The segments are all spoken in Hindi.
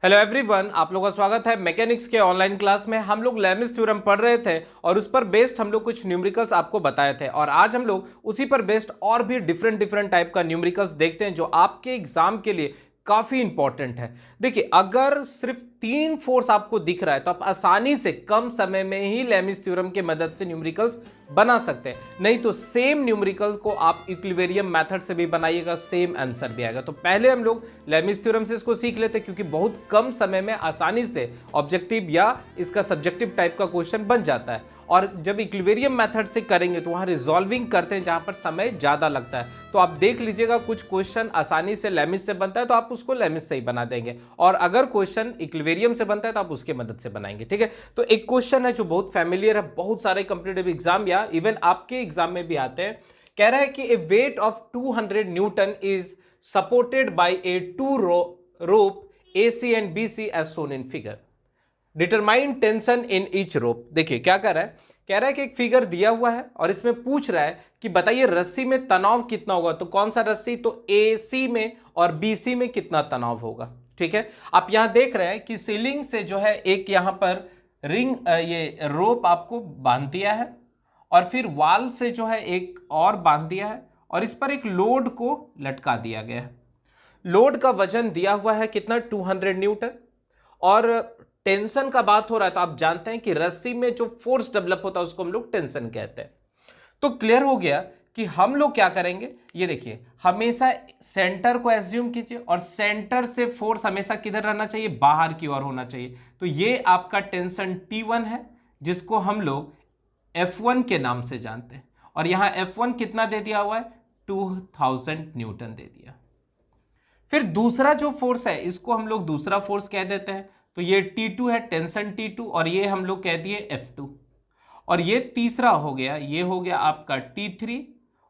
हेलो एवरीवन, आप लोगों का स्वागत है मैकेनिक्स के ऑनलाइन क्लास में। हम लोग लेमिस थ्योरम पढ़ रहे थे और उस पर बेस्ड हम लोग कुछ न्यूमेरिकल्स आपको बताए थे और आज हम लोग उसी पर बेस्ड और भी डिफरेंट टाइप का न्यूमेरिकल्स देखते हैं जो आपके एग्जाम के लिए काफी इंपॉर्टेंट है। देखिए, अगर सिर्फ तीन फोर्स आपको दिख रहा है तो आप आसानी से कम समय में ही लेमिस थ्योरम की मदद से न्यूमेरिकल्स बना सकते हैं, नहीं तो सेम न्यूमेरिकल को आप इक्विलिब्रियम मेथड से भी बनाइएगा, सेम आंसर भी आएगा। तो पहले हम लोग लेमिस थ्योरम से इसको सीख लेते हैं क्योंकि बहुत कम समय में आसानी से ऑब्जेक्टिव या इसका सब्जेक्टिव टाइप का क्वेश्चन बन जाता है। और जब इक्विलिब्रियम मेथड से करेंगे तो वहां रिजॉल्विंग करते हैं जहां पर समय ज्यादा लगता है। तो आप देख लीजिएगा, कुछ क्वेश्चन आसानी से लेमिस से बनता है तो आप उसको लेमिस से ही बना देंगे, और अगर क्वेश्चन इक्विलिब्रियम से बनता है तो आप उसके मदद से बनाएंगे। ठीक है, तो एक क्वेश्चन है जो बहुत फैमिलियर है, बहुत सारे कॉम्पिटिटिव एग्जाम या इवन आपके एग्जाम में भी आते हैं। कह रहा है कि a weight of 200 newton is supported by a two rope AC and BC as shown in figure. Determine tension in each rope. देखिए क्या कर रहा है, कह रहा है कि एक फिगर दिया हुआ है और इसमें पूछ रहा है कि बताइए रस्सी में तनाव कितना होगा। तो कौन सा रस्सी, तो AC में और BC में कितना तनाव होगा। ठीक है, आप यहां देख रहे हैं कि सीलिंग से जो है एक यहां पर रिंग ये रोप आपको बांध दिया है और फिर वाल से जो है एक और बांध दिया है और इस पर एक लोड को लटका दिया गया है। लोड का वजन दिया हुआ है कितना, 200 न्यूटन, और टेंशन का बात हो रहा है तो आप जानते हैं कि रस्सी में जो फोर्स डेवलप होता है उसको हम लोग टेंशन कहते हैं। तो क्लियर हो गया कि हम लोग क्या करेंगे। ये देखिए, हमेशा सेंटर को एज्यूम कीजिए और सेंटर से फोर्स हमेशा किधर रहना चाहिए, बाहर की ओर होना चाहिए। तो ये आपका टेंशन T1 है जिसको हम लोग F1 के नाम से जानते हैं, और यहां F1 कितना दे दिया हुआ है, 2000 न्यूटन दे दिया। फिर दूसरा जो फोर्स है इसको हम लोग दूसरा फोर्स कह देते हैं, तो ये T2 है, टेंशन T2, और ये हम लोग कह दिए F2। और ये तीसरा हो गया, ये हो गया आपका T3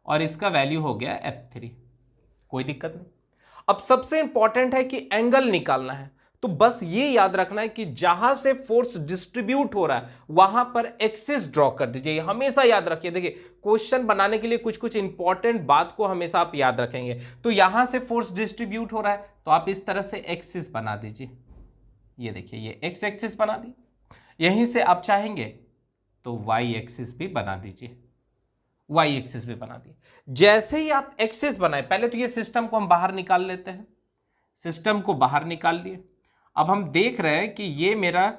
और इसका वैल्यू हो गया F3। कोई दिक्कत नहीं। अब सबसे इंपॉर्टेंट है कि एंगल निकालना है। तो बस ये याद रखना है कि जहां से फोर्स डिस्ट्रीब्यूट हो रहा है वहां पर एक्सिस ड्रॉ कर दीजिए। हमेशा याद रखिए, देखिए क्वेश्चन बनाने के लिए कुछ कुछ इंपॉर्टेंट बात को हमेशा आप याद रखेंगे। तो यहां से फोर्स डिस्ट्रीब्यूट हो रहा है तो आप इस तरह से एक्सिस बना दीजिए। ये देखिए, ये एक्स एक्सिस बना दी। यहीं से आप चाहेंगे तो वाई एक्सिस भी बना दीजिए, वाई एक्सिस भी बना दी। जैसे ही आप एक्सिस बनाए, पहले तो ये सिस्टम को हम बाहर निकाल लेते हैं, सिस्टम को बाहर निकाल लिए। अब हम देख रहे हैं कि ये मेरा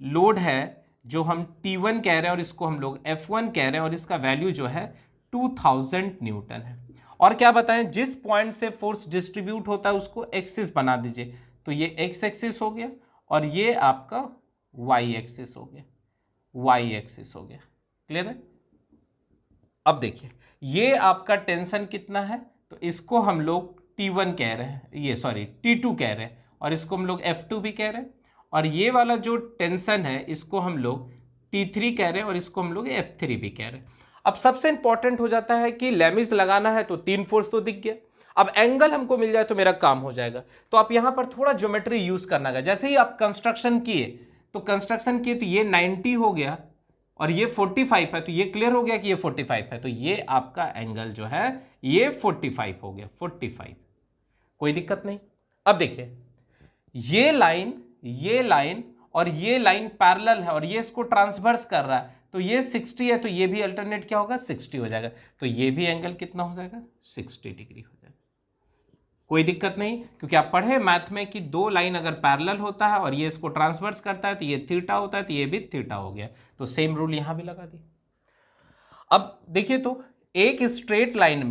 लोड है जो हम T1 कह रहे हैं और इसको हम लोग F1 कह रहे हैं, और इसका वैल्यू जो है 2000 न्यूटन है। और क्या बताएं, जिस पॉइंट से फोर्स डिस्ट्रीब्यूट होता है उसको एक्सिस बना दीजिए। तो ये एक्स एक्सिस हो गया और ये आपका वाई एक्सिस हो गया, वाई एक्सिस हो गया। क्लियर है। अब देखिए, ये आपका टेंशन कितना है, तो इसको हम लोग T1 कह रहे हैं, ये सॉरी T2 कह रहे हैं, और इसको हम लोग F2 भी कह रहे हैं। और ये वाला जो टेंशन है इसको हम लोग T3 कह रहे हैं और इसको हम लोग F3 भी कह रहे हैं। अब सबसे इंपॉर्टेंट हो जाता है कि लेमिस लगाना है, तो तीन फोर्स तो दिख गया। अब एंगल हमको मिल जाए तो मेरा काम हो जाएगा। तो आप यहां पर थोड़ा ज्योमेट्री यूज करना है। जैसे ही आप कंस्ट्रक्शन किए तो ये 90 हो गया और ये 45 है, तो ये क्लियर हो गया कि ये 45 है। तो ये आपका एंगल जो है ये 45 हो गया, 45। कोई दिक्कत नहीं। अब देखिए, ये लाइन और ये लाइन पैरेलल है और ये इसको ट्रांसवर्स कर रहा है, तो ये 60 है, तो ये भी अल्टरनेट क्या होगा, 60 हो जाएगा। तो ये भी एंगल कितना हो जाएगा, 60 डिग्री हो जाएगा। कोई दिक्कत नहीं, क्योंकि आप पढ़े मैथ में कि दो लाइन अगर पैरेलल होता है और ये इसको ट्रांसवर्स करता है तो ये थीटा होता है, तो ये भी थीटा हो गया। तो सेम रूल यहां भी लगा दी। अब देखिए, तो एक स्ट्रेट लाइन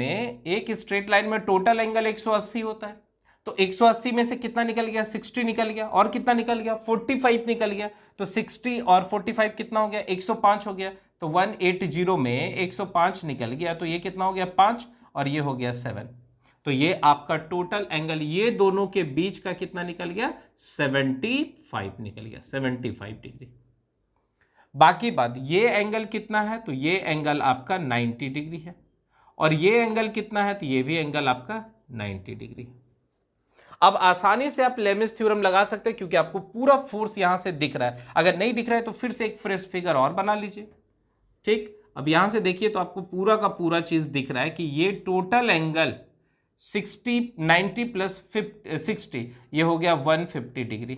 में टोटल एंगल 180 होता है। तो 180 में से कितना निकल गया, 60 निकल गया, और कितना निकल गया, 45 निकल गया। तो 60 और 45 कितना हो गया, 105 हो गया। तो 180 में 105 निकल गया, तो ये कितना हो गया, 5, और ये हो गया 7। तो ये आपका टोटल एंगल ये दोनों के बीच का कितना निकल गया, 75 निकल गया, 75 डिग्री। बाकी बात, ये एंगल कितना है, तो ये एंगल आपका 90 डिग्री है, और ये एंगल कितना है, तो ये भी एंगल आपका 90 डिग्री। अब आसानी से आप लेमिस थ्योरम लगा सकते हैं क्योंकि आपको पूरा फोर्स यहां से दिख रहा है। अगर नहीं दिख रहा है तो फिर से एक फ्रेश फिगर और बना लीजिए। ठीक, अब यहां से देखिए तो आपको पूरा का पूरा चीज दिख रहा है कि ये टोटल एंगल 90 प्लस 60 ये हो गया 150 डिग्री,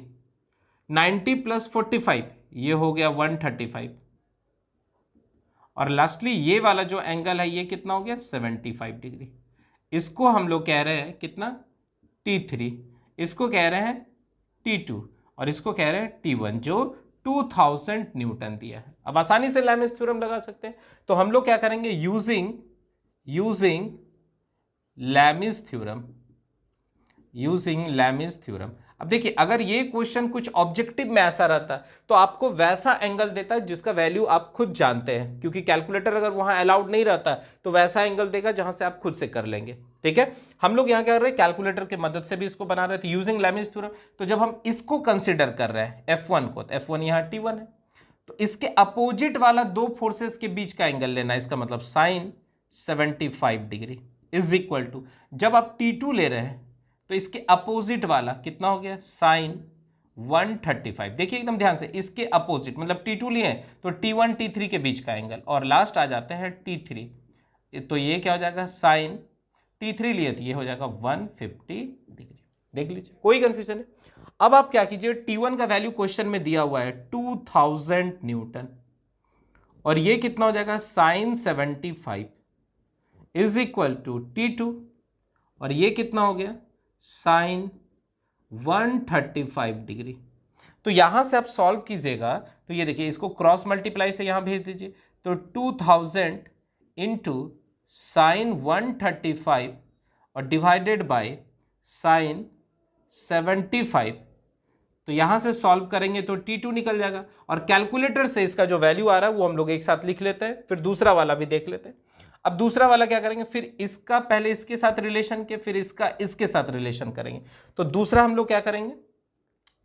90 प्लस 45 ये हो गया 135, और लास्टली ये वाला जो एंगल है ये कितना हो गया 75 डिग्री। इसको हम लोग कह रहे हैं कितना T3, इसको कह रहे हैं T2 और इसको कह रहे हैं T1, जो 2000 न्यूटन दिया है। अब आसानी से लैमिस थ्योरम लगा सकते हैं, तो हम लोग क्या करेंगे, यूजिंग लैमिस थ्योरम। अब देखिए अगर ये क्वेश्चन कुछ ऑब्जेक्टिव में ऐसा रहता तो आपको वैसा एंगल देता है जिसका वैल्यू आप खुद जानते हैं, क्योंकि कैलकुलेटर अगर वहां अलाउड नहीं रहता तो वैसा एंगल देगा जहां से आप खुद से कर लेंगे। ठीक है, हम लोग यहां क्या कर रहे हैं, कैलकुलेटर की मदद से भी इसको बना रहे थे यूजिंग लैमिस थ्योरम। तो जब हम इसको कंसिडर कर रहे हैं F1 को, तो F1 यहाँ T1 है, तो इसके अपोजिट वाला दो फोर्सेस के बीच का एंगल लेना है, इसका मतलब साइन 75 डिग्री इज इक्वल टू, जब आप T2 ले रहे हैं तो इसके अपोजिट वाला कितना हो गया साइन 135। देखिए एकदम ध्यान से, इसके अपोजिट मतलब T2 लिए तो T1 T3 के बीच का एंगल, और लास्ट आ जाते हैं T3, तो ये क्या हो जाएगा साइन T3 लिए तो ये हो जाएगा 150 डिग्री। देख लीजिए कोई कंफ्यूजन है। अब आप क्या कीजिए, T1 का वैल्यू क्वेश्चन में दिया हुआ है 2000 न्यूटन, और ये कितना हो जाएगा sign 75 is equal to T2, और ये कितना हो गया साइन 135 डिग्री। तो यहां से आप सॉल्व कीजिएगा तो ये देखिए, इसको क्रॉस मल्टीप्लाई से यहां भेज दीजिए, तो 2000 इंटू साइन 135 और डिवाइडेड बाय साइन 75, तो यहां से सॉल्व करेंगे तो T2 निकल जाएगा, और कैलकुलेटर से इसका जो वैल्यू आ रहा है वो हम लोग एक साथ लिख लेते हैं, फिर दूसरा वाला भी देख लेते हैं। अब दूसरा वाला क्या करेंगे, फिर इसका पहले इसके साथ रिलेशन के, फिर इसका इसके साथ रिलेशन करेंगे। तो दूसरा हम लोग क्या करेंगे,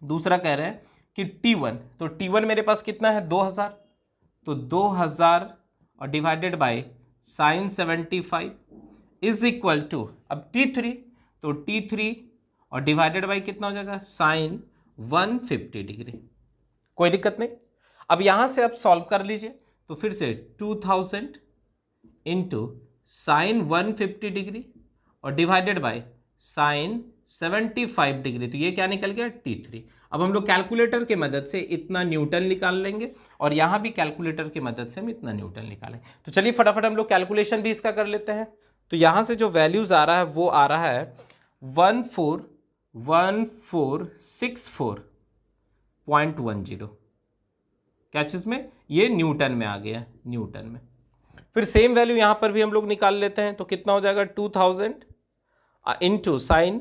दूसरा कह रहे हैं कि T1, तो T1 मेरे पास कितना है 2000, तो 2000 और divided by sine 75 is equal to, अब T3, तो T3 और डिवाइडेड बाय कितना हो जाएगा साइन 150 डिग्री। कोई दिक्कत नहीं। अब यहां से आप सॉल्व कर लीजिए, तो फिर से 2000 इंटू साइन 150 डिग्री और डिवाइडेड बाय साइन 75 डिग्री, तो ये क्या निकल गया T3। अब हम लोग कैलकुलेटर की मदद से इतना न्यूटन निकाल लेंगे, और यहां भी कैलकुलेटर की मदद से हम इतना न्यूटन निकालेंगे। तो चलिए फटाफट हम लोग कैलकुलेशन भी इसका कर लेते हैं। तो यहां से जो वैल्यूज आ रहा है वो आ रहा है 1464.10, क्या चीज में, ये न्यूटन में आ गया, न्यूटन में। फिर सेम वैल्यू यहां पर भी हम लोग निकाल लेते हैं, तो कितना हो जाएगा 2000 इंटू साइन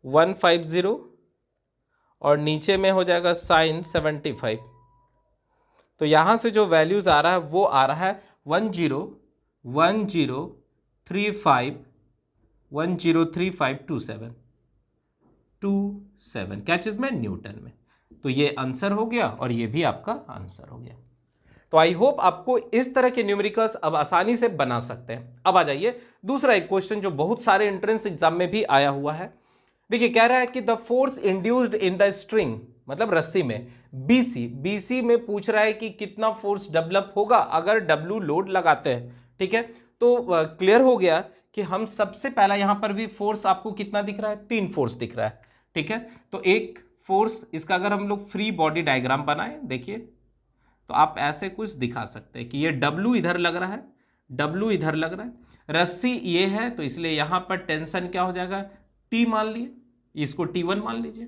150 और नीचे में हो जाएगा साइन 75। तो यहां से जो वैल्यूज आ रहा है वो आ रहा है 103527 क्या चीज में, न्यूटन में। तो ये आंसर हो गया और ये भी आपका आंसर हो गया। तो आई होप आपको इस तरह के न्यूमेरिकल्स अब आसानी से बना सकते हैं। अब आ जाइए दूसरा एक क्वेश्चन जो बहुत सारे एंट्रेंस एग्जाम में भी आया हुआ है। देखिए कह रहा है कि the force induced in the string, मतलब रस्सी में, बीसी में पूछ रहा है कि कितना फोर्स डेवलप होगा अगर डब्ल्यू लोड लगाते हैं। ठीक है, तो क्लियर हो गया कि हम सबसे पहला यहां पर भी फोर्स आपको कितना दिख रहा है, 3 फोर्स दिख रहा है। ठीक है, तो एक फोर्स, इसका अगर हम लोग फ्री बॉडी डायग्राम बनाए, देखिए तो आप ऐसे कुछ दिखा सकते हैं कि ये W इधर लग रहा है, W इधर लग रहा है, रस्सी ये है, तो इसलिए यहां पर टेंशन क्या हो जाएगा T मान लिए, इसको T1 मान लीजिए,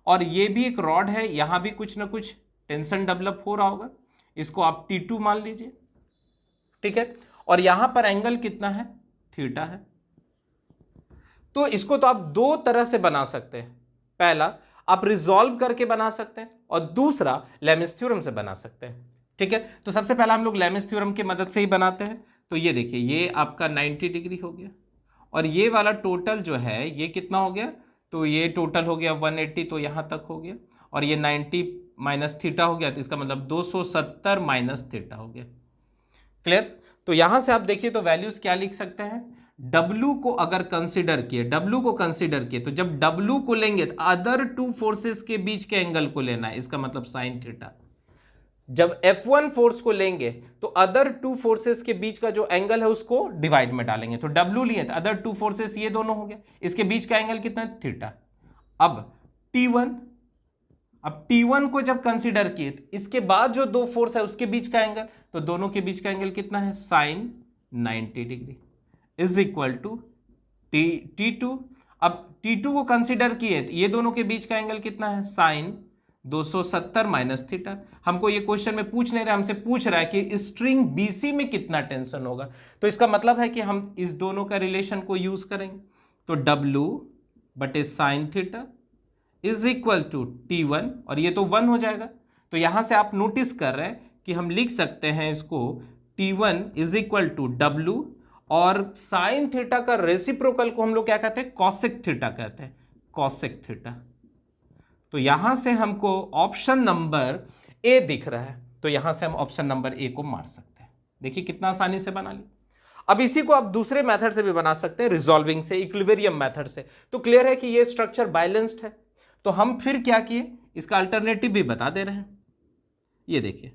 और ये भी एक रॉड है, यहां भी कुछ ना कुछ टेंशन डेवलप हो रहा होगा, इसको आप T2 मान लीजिए। ठीक है, और यहां पर एंगल कितना है, थीटा है। तो इसको तो आप दो तरह से बना सकते हैं, पहला आप रिजॉल्व करके बना सकते हैं और दूसरा लैमिस थ्योरम से बना सकते हैं। ठीक है, तो सबसे पहला हम लोग लैमिस थ्योरम की मदद से ही बनाते हैं। तो ये देखिए, ये आपका 90 डिग्री हो गया, और ये वाला टोटल जो है ये कितना हो गया, तो ये टोटल हो गया 180, तो यहां तक हो गया, और ये 90 माइनस थीटा हो गया, तो इसका मतलब 270 माइनस थीटा हो गया। क्लियर। तो यहां से आप देखिए तो वैल्यूज क्या लिख सकते हैं, W को अगर कंसीडर किए, W को कंसीडर किए, तो जब W को लेंगे तो अदर टू फोर्सेस के बीच के एंगल को लेना है, इसका मतलब साइन थीटा। जब F1 फोर्स को लेंगे तो अदर टू फोर्सेस के बीच का जो एंगल है उसको डिवाइड में डालेंगे, तो W लिए तो अदर टू फोर्सेस ये दोनों हो गए, इसके बीच का एंगल कितना है, थीटा। अब T1 को जब कंसीडर किए तो इसके बाद जो दो फोर्स है उसके बीच का एंगल, तो दोनों के बीच का एंगल कितना है, sine 90 degree is equal to T2। अब T2 को कंसीडर किए तो ये दोनों के बीच का एंगल कितना है, साइन 270 माइनस थीटा। हमको ये क्वेश्चन में पूछ नहीं रहा, हमसे पूछ रहा है कि स्ट्रिंग BC में कितना टेंशन होगा, तो इसका मतलब है कि हम इस दोनों का रिलेशन को यूज करेंगे। तो W बटे sine theta is equal to T1, और ये तो 1 हो जाएगा। तो यहां से आप नोटिस कर रहे हैं कि हम लिख सकते हैं इसको T1 is equal to W, और साइन थीटा का रेसिप्रोकल को हम लोग क्या कहते हैं, कॉसेक थीटा कहते हैं, कॉसेक थीटा। तो यहां से हमको ऑप्शन नंबर ए दिख रहा है, तो यहां से हम ऑप्शन नंबर ए को मार सकते हैं। देखिए कितना आसानी से बना लिया। अब इसी को आप दूसरे मेथड से भी बना सकते हैं, रिजॉल्विंग से, इक्विलिब्रियम मेथड से। तो क्लियर है कि ये स्ट्रक्चर बैलेंस्ड है। तो हम फिर क्या किए, इसका अल्टरनेटिव भी बता दे रहे हैं। ये देखिए,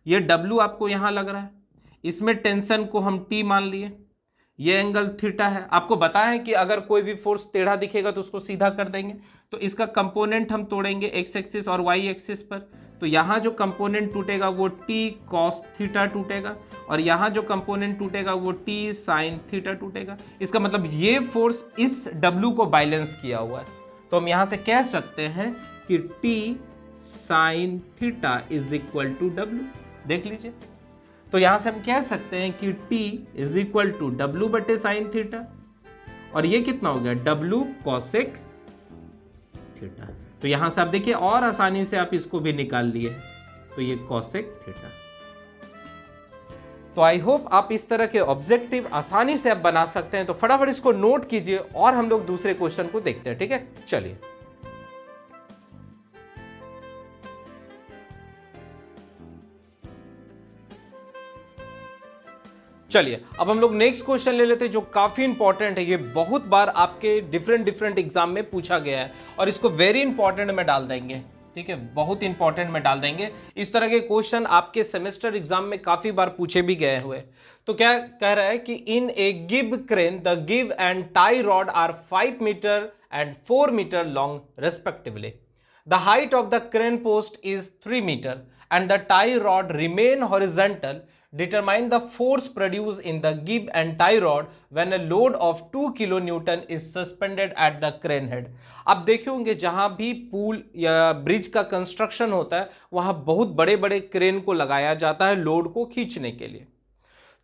ये W आपको यहां लग रहा है, इसमें टेंशन को हम T मान लिए, ये एंगल थीटा है। आपको बताएं कि अगर कोई भी फोर्स टेढ़ा दिखेगा तो उसको सीधा कर देंगे, तो इसका कंपोनेंट हम तोड़ेंगे एक्स एक्सिस और वाई एक्सिस पर। तो यहाँ जो कंपोनेंट टूटेगा वो T cos थीटा टूटेगा, और यहाँ जो कंपोनेंट टूटेगा वो T sin थीटा टूटेगा। इसका मतलब ये फोर्स इस W को बैलेंस किया हुआ है। तो हम यहाँ से कह सकते हैं कि T sin theta is equal to W। देख लीजिए, तो यहां से हम कह सकते हैं कि T is equal to W बटे साइन थीटा, और ये कितना हो गया, W कॉसेक थीटा। तो यहां से आप देखिए और आसानी से आप इसको भी निकाल लिए, तो ये कॉसेक थीटा। तो आई होप आप इस तरह के ऑब्जेक्टिव आसानी से आप बना सकते हैं। तो फटाफट इसको नोट कीजिए और हम लोग दूसरे क्वेश्चन को देखते हैं, ठीक है। चलिए, अब हम लोग नेक्स्ट क्वेश्चन ले लेते हैं जो काफी इंपॉर्टेंट है। ये बहुत बार आपके डिफरेंट एग्जाम में पूछा गया है, और इसको वेरी इंपॉर्टेंट में डाल देंगे, ठीक है, बहुत इंपॉर्टेंट में डाल देंगे। इस तरह के क्वेश्चन आपके सेमेस्टर एग्जाम में काफी बार पूछे भी गए हुए। तो क्या कह रहा है कि in a give crane the give and tie rod are 5 metre and 4 metre long respectively. The height of the crane post is 3 metre and the tie rod remain horizontal. Determine the force produced in the give and tie rod when a load of 2 kilonewton is suspended at the crane head। अब देखे होंगे जहां भी पुल या ब्रिज का कंस्ट्रक्शन होता है वहां बहुत बड़े बड़े क्रेन को लगाया जाता है लोड को खींचने के लिए।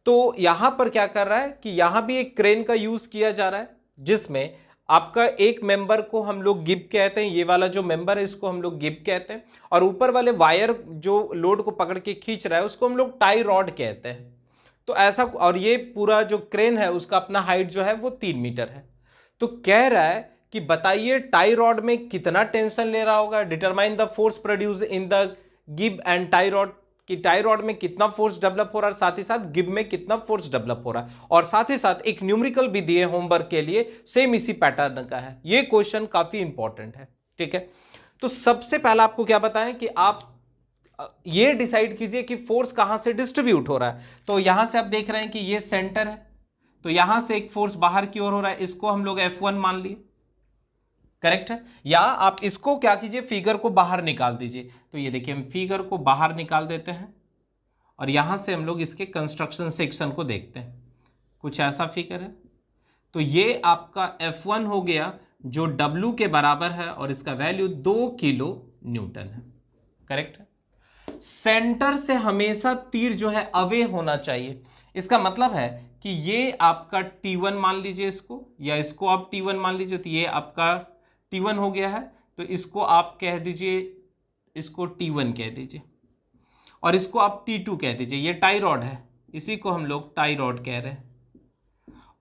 तो यहां पर क्या कर रहा है कि यहां भी एक क्रेन का यूज किया जा रहा है, जिसमें आपका एक मेंबर को हम लोग गिब कहते हैं, ये वाला जो मेंबर है इसको हम लोग गिब कहते हैं, और ऊपर वाले वायर जो लोड को पकड़ के खींच रहा है उसको हम लोग टाई रॉड कहते हैं। तो ऐसा, और ये पूरा जो क्रेन है उसका अपना हाइट जो है वो 3 मीटर है। तो कह रहा है कि बताइए टाई रॉड में कितना टेंशन ले रहा होगा, determine the force produce in the Gibb and tie rod, कि टाई रॉड में कितना फोर्स डेवलप हो रहा है, साथ ही साथ गिब में कितना फोर्स डेवलप हो रहा है, और साथ ही साथ एक न्यूमेरिकल भी दिए होमवर्क के लिए, सेम इसी पैटर्न का है। ये क्वेश्चन काफी इंपॉर्टेंट है, ठीक है। तो सबसे पहला आपको क्या बताएं कि आप ये डिसाइड कीजिए कि फोर्स कहां से डिस्ट्रीब्यूट हो रहा है। तो यहां से आप देख रहे हैं कि ये सेंटर है, तो यहां से एक फोर्स बाहर की ओर हो रहा है, इसको हम लोग F1 मान लिए, करेक्ट है। या आप इसको क्या कीजिए, फिगर को बाहर निकाल दीजिए। तो ये देखिए हम फिगर को बाहर निकाल देते हैं, और यहां से हम लोग इसके कंस्ट्रक्शन सेक्शन को देखते हैं। कुछ ऐसा फिगर है, तो ये आपका F1 हो गया जो W के बराबर है, और इसका वैल्यू 2 किलो न्यूटन है, करेक्ट है। सेंटर से हमेशा तीर जो है अवे होना चाहिए। इसका मतलब है कि ये आपका T1 मान लीजिए इसको, या इसको आप T1 मान लीजिए, तो ये आपका T1 हो गया है, तो इसको आप कह दीजिए, इसको T1 कह दीजिए, और इसको आप T2 कह दीजिए। ये टाई रॉड है, इसी को हम लोग टाई रॉड कह रहे हैं,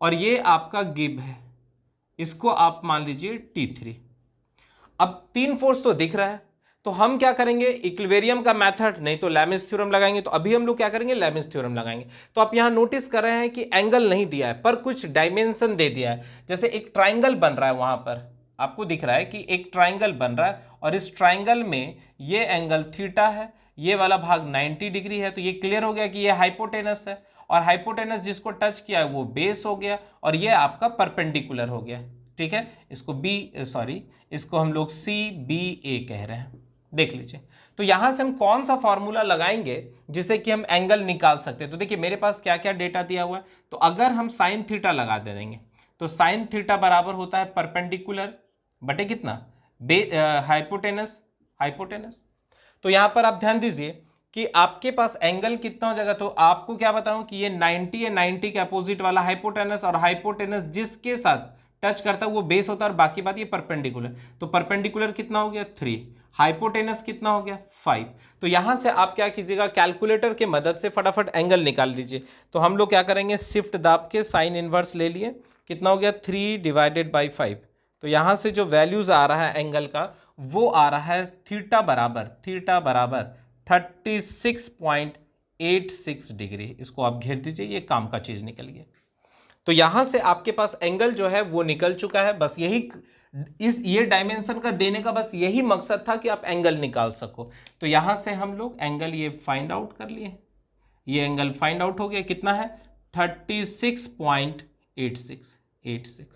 और ये आपका गिब है, इसको आप मान लीजिए T3। अब 3 फोर्स तो दिख रहा है, तो हम क्या करेंगे, इक्विलिब्रियम का मेथड नहीं तो लैमिस थ्योरम लगाएंगे। तो अभी हम लोग क्या करेंगे, लैमिस थ्योरम लगाएंगे। तो आप यहां नोटिस कर रहे हैं कि एंगल नहीं दिया है, पर कुछ डायमेंशन दे दिया है। जैसे एक ट्राइंगल बन रहा है, वहां पर आपको दिख रहा है कि एक ट्राइंगल बन रहा है, और इस ट्राइंगल में ये एंगल थीटा है, ये वाला भाग 90 डिग्री है, तो ये क्लियर हो गया कि ये हाइपोटेनस है, और हाइपोटेनस जिसको टच किया है वो बेस हो गया, और ये आपका परपेंडिकुलर हो गया। ठीक है, इसको हम लोग CBA कह रहे हैं। देख लीजिए, तो यहां से हम कौन सा फॉर्मूला लगाएंगे जिससे कि हम एंगल निकाल सकते हैं। तो देखिए मेरे पास क्या क्या डेटा दिया हुआ है, तो अगर हम साइन थीटा लगा दे देंगे तो साइन थीटा बराबर होता है परपेंडिकुलर बटे कितना, हाइपोटेनस। तो यहां पर आप ध्यान दीजिए कि आपके पास एंगल कितना हो जाएगा, तो आपको क्या बताऊं कि ये 90 है, 90 के अपोजिट वाला हाइपोटेनस, और हाइपोटेनस जिसके साथ टच करता है वो बेस होता है, और बाकी बात ये परपेंडिकुलर। तो परपेंडिकुलर कितना हो गया 3, हाइपोटेनस कितना हो गया 5। तो यहां से आप क्या कीजिएगा, कैलकुलेटर के मदद से फटाफट एंगल निकाल लीजिए। तो हम लोग क्या करेंगे, शिफ्ट दाब के साइन इनवर्स ले लिए, कितना हो गया 3 डिवाइडेड बाई 5। तो यहां से जो वैल्यूज आ रहा है एंगल का वो आ रहा है थीटा बराबर 36.86 डिग्री। इसको आप घेर दीजिए, ये काम का चीज निकल गया। तो यहां से आपके पास एंगल जो है वो निकल चुका है। बस यही ये डायमेंशन का देने का बस यही मकसद था कि आप एंगल निकाल सको। तो यहां से हम लोग एंगल ये फाइंड आउट कर लिए, ये एंगल फाइंड आउट हो गया, कितना है 36.86।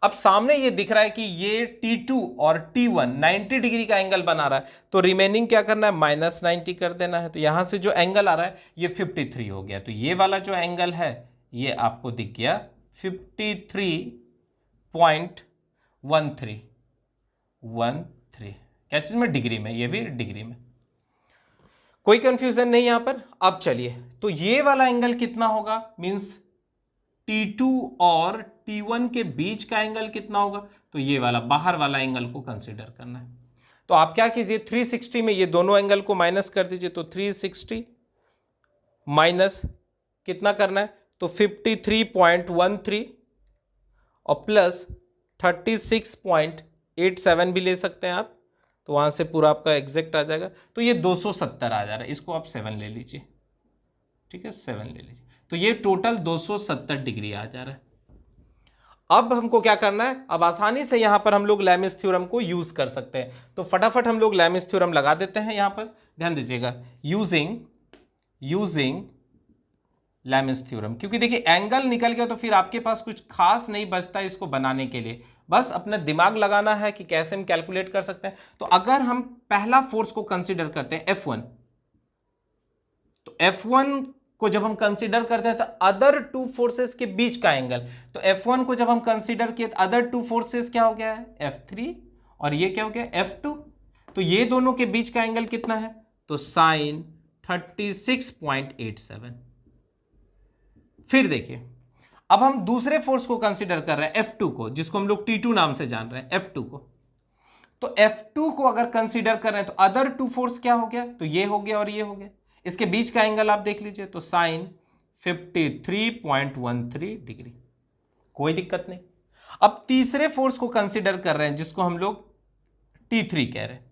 अब सामने ये दिख रहा है कि ये T2 और T1 90 डिग्री का एंगल बना रहा है, तो रिमेनिंग क्या करना है, -90 कर देना है। तो यहां से जो एंगल आ रहा है ये 53 हो गया। तो ये वाला जो एंगल है ये आपको दिख गया 53.13 क्या चीज में, डिग्री में, ये भी डिग्री में, कोई कंफ्यूजन नहीं यहां पर। अब चलिए, तो ये वाला एंगल कितना होगा, मींस T2 और T1 के बीच का एंगल कितना होगा, तो ये वाला बाहर वाला एंगल को कंसीडर करना है। तो आप क्या कीजिए, 360 में ये दोनों एंगल को माइनस कर दीजिए। तो 360 माइनस कितना करना है, तो 53.13 और प्लस 36.87 भी ले सकते हैं आप, तो वहां से पूरा आपका एग्जैक्ट आ जाएगा। तो ये 270 आ जा रहा है, इसको आप 7 ले लीजिए। ठीक है, 7 ले लीजिए, तो ये टोटल 270 डिग्री आ जा रहा है। अब हमको क्या करना है, अब आसानी से यहां पर हम लोग लैमिस थ्योरम को यूज कर सकते हैं। तो फटाफट हम लोग लैमिस थ्योरम लगा देते हैं। यहां पर ध्यान दीजिएगा, यूजिंग लैमिस थ्योरम, क्योंकि देखिए एंगल निकल गया तो फिर आपके पास कुछ खास नहीं बचता इसको बनाने के लिए, बस अपना दिमाग लगाना है कि कैसे हम कैलकुलेट कर सकते हैं। तो अगर हम पहला फोर्स को कंसीडर करते हैं F1, तो F1 को जब हम कंसीडर करते हैं तो अदर टू फोर्सेस के बीच का एंगल, तो F1 को जब हम कंसीडर किए तो अदर टू फोर्सेस क्या हो गया है F3, और ये क्या हो गया F2। तो ये दोनों के बीच का एंगल कितना है, तो साइन 36.87। फिर देखिए, अब हम दूसरे फोर्स को कंसीडर कर रहे हैं F2 को, जिसको हम लोग T2 नाम से जान रहे हैं F2 को। तो F2 को अगर कंसीडर कर रहे हैं तो अदर टू फोर्स क्या हो गया, तो ये हो गया और ये हो गया, इसके बीच का एंगल आप देख लीजिए, तो साइन 53.13 डिग्री, कोई दिक्कत नहीं। अब तीसरे फोर्स को कंसीडर कर रहे हैं जिसको हम लोग T3 कह रहे हैं।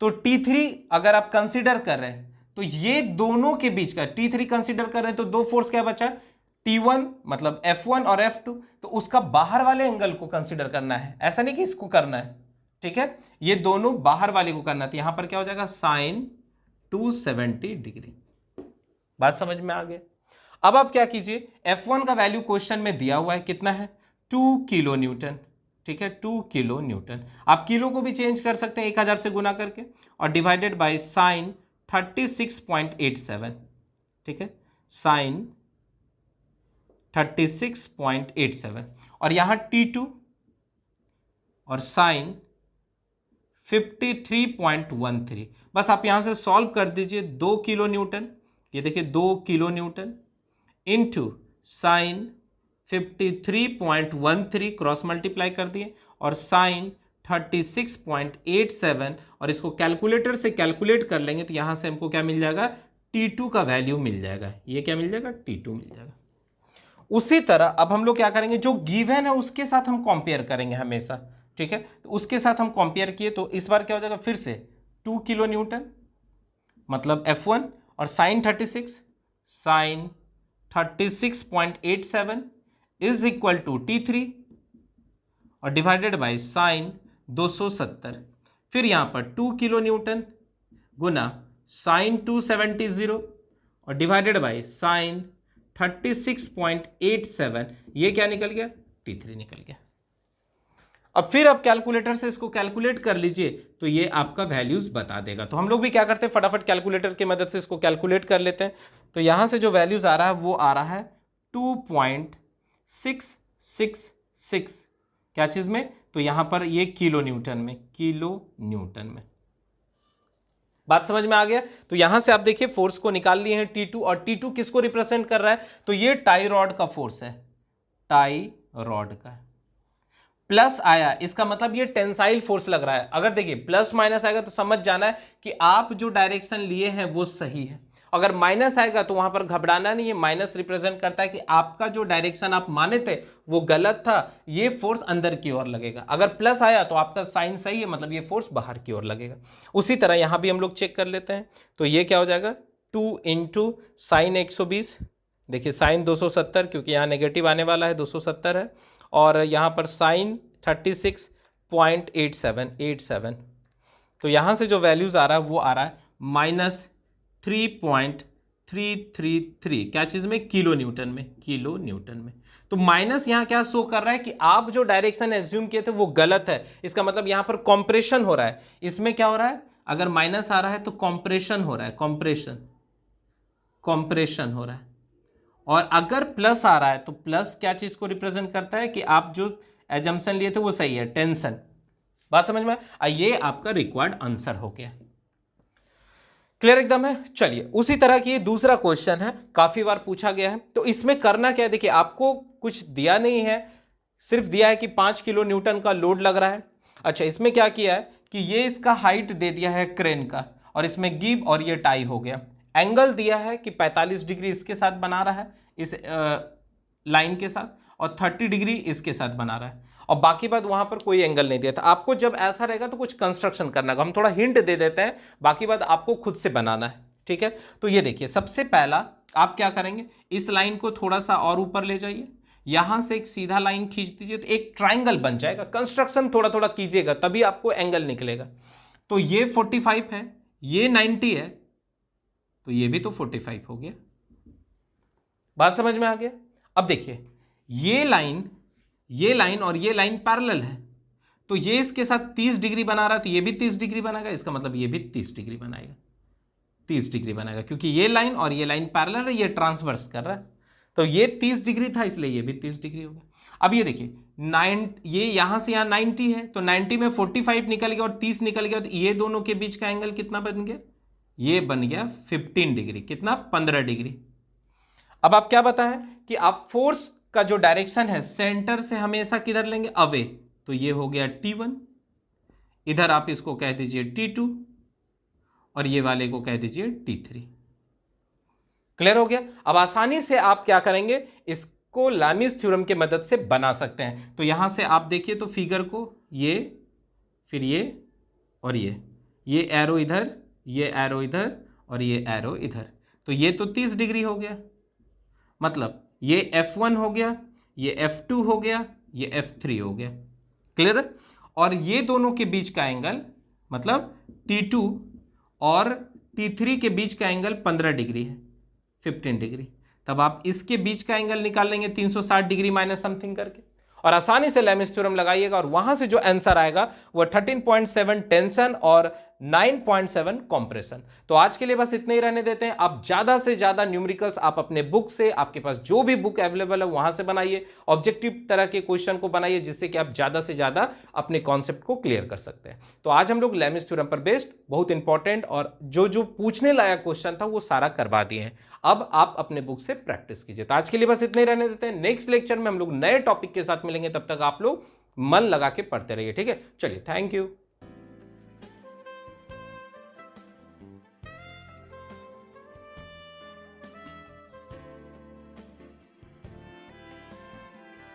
तो T3 अगर आप कंसीडर कर रहे हैं तो ये दोनों के बीच का, T3 कंसीडर कर रहे हैं तो दो फोर्स क्या बचा, T1 मतलब F1 और F2, तो उसका बाहर वाले एंगल को कंसीडर करना है, ऐसा नहीं कि इसको करना है। ठीक है, ये दोनों बाहर वाले को करना है, तो यहां पर क्या हो जाएगा साइन 270 डिग्री। बात समझ में आ गया। अब आप क्या कीजिए, F1 का वैल्यू क्वेश्चन में दिया हुआ है, कितना है 2 किलो न्यूटन। ठीक है, 2 किलो न्यूटन, आप किलो को भी चेंज कर सकते हैं 1000 से गुना करके, और डिवाइडेड बाय साइन 36.87। ठीक है, साइन 36.87, और यहां T2 और साइन 53.13। बस आप यहां से सॉल्व कर दीजिए, 2 किलो न्यूटन, ये देखिए 2 kilo Newton into sine 53.13, cross multiply कर दिए, और साइन 36.87, और इसको कैलकुलेटर से कैलकुलेट कर लेंगे तो यहां से हमको क्या मिल जाएगा, T2 का वैल्यू मिल जाएगा। ये क्या मिल जाएगा, T2 मिल जाएगा। उसी तरह अब हम लोग क्या करेंगे, जो गिवन है उसके साथ हम कंपेयर करेंगे हमेशा। ठीक है, तो उसके साथ हम कंपेयर किए तो इस बार क्या हो जाएगा, फिर से 2 किलो न्यूटन मतलब F1, और sign 36.87 is equal to T3, और डिवाइडेड बाय साइन 270। फिर यहां पर 2 किलो न्यूटन गुना साइन 270 और डिवाइडेड बाई साइन 36.87, ये क्या निकल गया, T3 निकल गया। अब फिर आप कैलकुलेटर से इसको कैलकुलेट कर लीजिए तो ये आपका वैल्यूज बता देगा। तो हम लोग भी क्या करते हैं, फटाफट कैलकुलेटर की मदद से इसको कैलकुलेट कर लेते हैं। तो यहां से जो वैल्यूज आ रहा है वो आ रहा है 2.666, क्या चीज में, तो यहां पर ये किलो न्यूटन में, किलो न्यूटन में। बात समझ में आ गया। तो यहां से आप देखिए फोर्स को निकाल लिए हैं T2, और T2 किसको रिप्रेजेंट कर रहा है, तो ये टाई रॉड का फोर्स है, टाई रॉड का। प्लस आया इसका मतलब ये टेंसाइल फोर्स लग रहा है। अगर देखिए प्लस माइनस आएगा तो समझ जाना है कि आप जो डायरेक्शन लिए हैं वो सही है। अगर माइनस आएगा तो वहां पर घबराना नहीं है, माइनस रिप्रेजेंट करता है कि आपका जो डायरेक्शन आप माने थे वो गलत था, ये फोर्स अंदर की ओर लगेगा। अगर प्लस आया तो आपका साइन सही है, मतलब ये फोर्स बाहर की ओर लगेगा। उसी तरह यहां भी हम लोग चेक कर लेते हैं। तो ये क्या हो जाएगा, 2 इंटू साइन 120, देखिए साइन 270 क्योंकि यहाँ नेगेटिव आने वाला है, 270 है, और यहाँ पर साइन 36.87, तो यहाँ से जो वैल्यूज आ रहा है वो आ रहा है -3.333, क्या चीज़ में, किलो न्यूटन में, किलो न्यूटन में। तो माइनस यहाँ क्या शो कर रहा है कि आप जो डायरेक्शन एज्यूम किए थे वो गलत है। इसका मतलब यहाँ पर कॉम्प्रेशन हो रहा है। इसमें क्या हो रहा है, अगर माइनस आ रहा है तो कॉम्प्रेशन हो रहा है, कॉम्प्रेशन हो रहा है। और अगर प्लस आ रहा है तो प्लस क्या चीज को रिप्रेजेंट करता है कि आप जो एजम्पशन लिए थे वो सही है, टेंशन। बात समझ में, ये आपका रिक्वायर्ड आंसर हो गया। क्लियर एकदम है। चलिए उसी तरह की दूसरा क्वेश्चन है, काफी बार पूछा गया है। तो इसमें करना क्या है, देखिए आपको कुछ दिया नहीं है, सिर्फ दिया है कि 5 किलो न्यूटन का लोड लग रहा है। अच्छा, इसमें क्या किया है कि ये इसका हाइट दे दिया है क्रेन का, और इसमें गिव और ये टाई हो गया। एंगल दिया है कि 45 डिग्री इसके साथ बना रहा है, इस लाइन के साथ, और 30 डिग्री इसके साथ बना रहा है, और बाकी बात वहां पर कोई एंगल नहीं दिया था। आपको जब ऐसा रहेगा तो कुछ कंस्ट्रक्शन करना, हम थोड़ा हिंट दे देते हैं, बाकी बात आपको खुद से बनाना है, ठीक है। तो ये देखिए, सबसे पहला आप क्या करेंगे, इस लाइन को थोड़ा सा और ऊपर ले जाइए, यहां से एक सीधा लाइन खींच दीजिए तो एक ट्राइंगल बन जाएगा। कंस्ट्रक्शन थोड़ा थोड़ा कीजिएगा तभी आपको एंगल निकलेगा। तो ये 45 है, ये 90 है, तो ये भी तो 45 हो गया। बात समझ में आ गया। अब देखिए ये लाइन और ये लाइन पैरेलल है, तो ये इसके साथ 30 डिग्री बना रहा है, तो ये भी 30 डिग्री बनाएगा, इसका मतलब ये भी 30 डिग्री बनाएगा, 30 डिग्री बनाएगा, क्योंकि ये लाइन और ये लाइन पैरेलल है, ये ट्रांसवर्स कर रहा है। तो ये 30 डिग्री था, इसलिए ये भी 30 डिग्री हो गया। अब ये देखिए ये यहां से यहां 90 है, तो 90 में 45 निकल गया और 30 निकल गया, तो ये दोनों के बीच का एंगल कितना बन गया, ये बन गया 15 डिग्री, कितना, 15 डिग्री। अब आप क्या बताएं कि आप फोर्स का जो डायरेक्शन है सेंटर से हमेशा किधर लेंगे, अवे, तो ये हो गया T1, इधर आप इसको कह दीजिए T2, और ये वाले को कह दीजिए T3। क्लियर हो गया। अब आसानी से आप क्या करेंगे, इसको लैमिस थ्योरम की मदद से बना सकते हैं। तो यहां से आप देखिए तो फिगर को, ये फिर ये और ये एरो इधर, ये एरो इधर, और ये एरो इधर, तो ये तो 30 डिग्री हो गया, मतलब ये F1 हो गया, ये F2 हो गया, ये F3 हो गया। क्लियर। और ये दोनों के बीच का एंगल, मतलब T2 और T3 के बीच का एंगल 15 डिग्री है, 15 डिग्री। तब आप इसके बीच का एंगल निकाल लेंगे 360 डिग्री माइनस समथिंग करके, और आसानी से लैमिस थ्योरम लगाइएगा, और वहां से जो आंसर आएगा वो 13.7 टेंशन और 9.7 कंप्रेशन। तो आज के लिए बस इतने ही रहने देते हैं। आप ज्यादा से ज्यादा न्यूमेरिकल्स आप अपने बुक से, आपके पास जो भी बुक अवेलेबल है वहां से बनाइए, ऑब्जेक्टिव तरह के क्वेश्चन को बनाइए, जिससे कि आप ज्यादा से ज्यादा अपने कॉन्सेप्ट को क्लियर कर सकते हैं। तो आज हम लोग लैमिस थ्योरम पर बेस्ड बहुत इंपॉर्टेंट और जो पूछने लायक क्वेश्चन था वो सारा करवा दिए हैं। अब आप अपने बुक से प्रैक्टिस कीजिए। तो आज के लिए बस इतने ही रहने देते हैं। नेक्स्ट लेक्चर में हम लोग नए टॉपिक के साथ मिलेंगे, तब तक आप लोग मन लगा के पढ़ते रहिए, ठीक है। चलिए, थैंक यू।